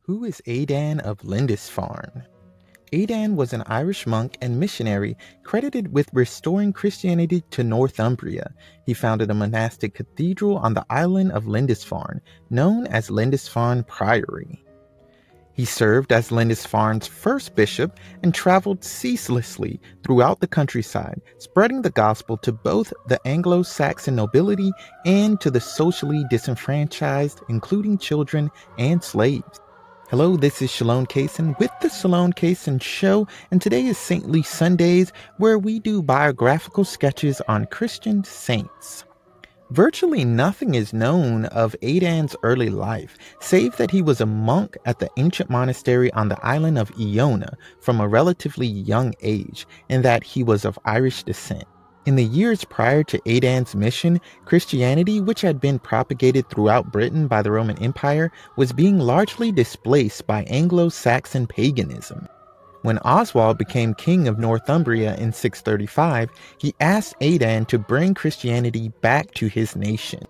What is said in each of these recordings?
Who is Aidan of Lindisfarne? Aidan was an Irish monk and missionary credited with restoring Christianity to Northumbria. He founded a monastic cathedral on the island of Lindisfarne, known as Lindisfarne Priory. He served as Lindisfarne's first bishop and traveled ceaselessly throughout the countryside, spreading the gospel to both the Anglo-Saxon nobility and to the socially disenfranchised, including children and slaves. Hello, this is Shalone Cason with the Shalone Cason Show, and today is Saintly Sundays, where we do biographical sketches on Christian saints. Virtually nothing is known of Aidan's early life, save that he was a monk at the ancient monastery on the island of Iona from a relatively young age, and that he was of Irish descent. In the years prior to Aidan's mission, Christianity, which had been propagated throughout Britain by the Roman Empire, was being largely displaced by Anglo-Saxon paganism. When Oswald became king of Northumbria in 635, he asked Aidan to bring Christianity back to his nation.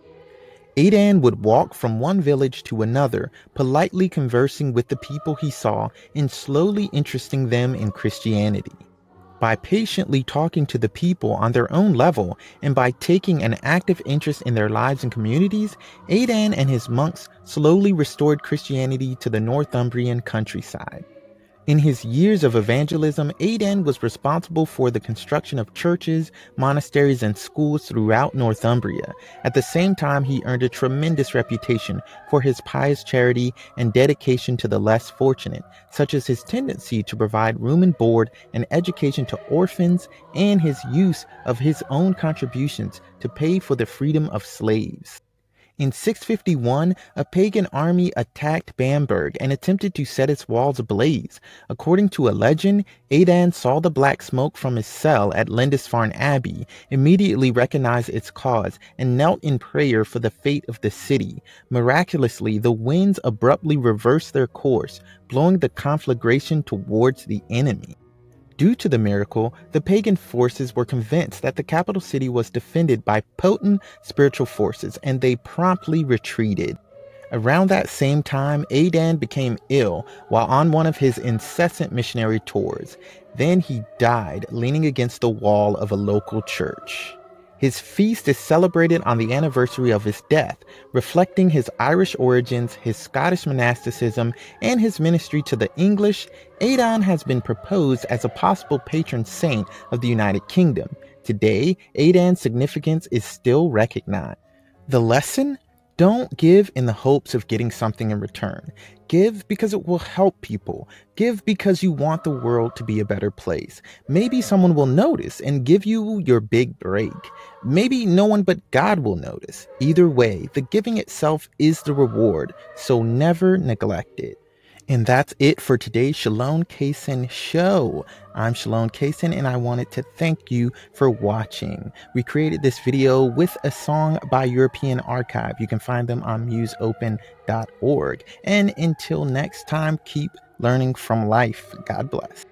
Aidan would walk from one village to another, politely conversing with the people he saw and slowly interesting them in Christianity. By patiently talking to the people on their own level and by taking an active interest in their lives and communities, Aidan and his monks slowly restored Christianity to the Northumbrian countryside. In his years of evangelism, Aidan was responsible for the construction of churches, monasteries, and schools throughout Northumbria. At the same time, he earned a tremendous reputation for his pious charity and dedication to the less fortunate, such as his tendency to provide room and board and education to orphans, and his use of his own contributions to pay for the freedom of slaves. In 651, a pagan army attacked Bamberg and attempted to set its walls ablaze. According to a legend, Aidan saw the black smoke from his cell at Lindisfarne Abbey, immediately recognized its cause, and knelt in prayer for the fate of the city. Miraculously, the winds abruptly reversed their course, blowing the conflagration towards the enemy. Due to the miracle, the pagan forces were convinced that the capital city was defended by potent spiritual forces, and they promptly retreated. Around that same time, Aidan became ill while on one of his incessant missionary tours. Then he died leaning against the wall of a local church. His feast is celebrated on the anniversary of his death, reflecting his Irish origins, his Scottish monasticism, and his ministry to the English. Aidan has been proposed as a possible patron saint of the United Kingdom. Today, Aidan's significance is still recognized. The lesson? Don't give in the hopes of getting something in return. Give because it will help people. Give because you want the world to be a better place. Maybe someone will notice and give you your big break. Maybe no one but God will notice. Either way, the giving itself is the reward, so never neglect it. And that's it for today's Shalone Cason Show. I'm Shalone Cason, and I wanted to thank you for watching. We created this video with a song by European Archive. You can find them on museopen.org. And until next time, keep learning from life. God bless.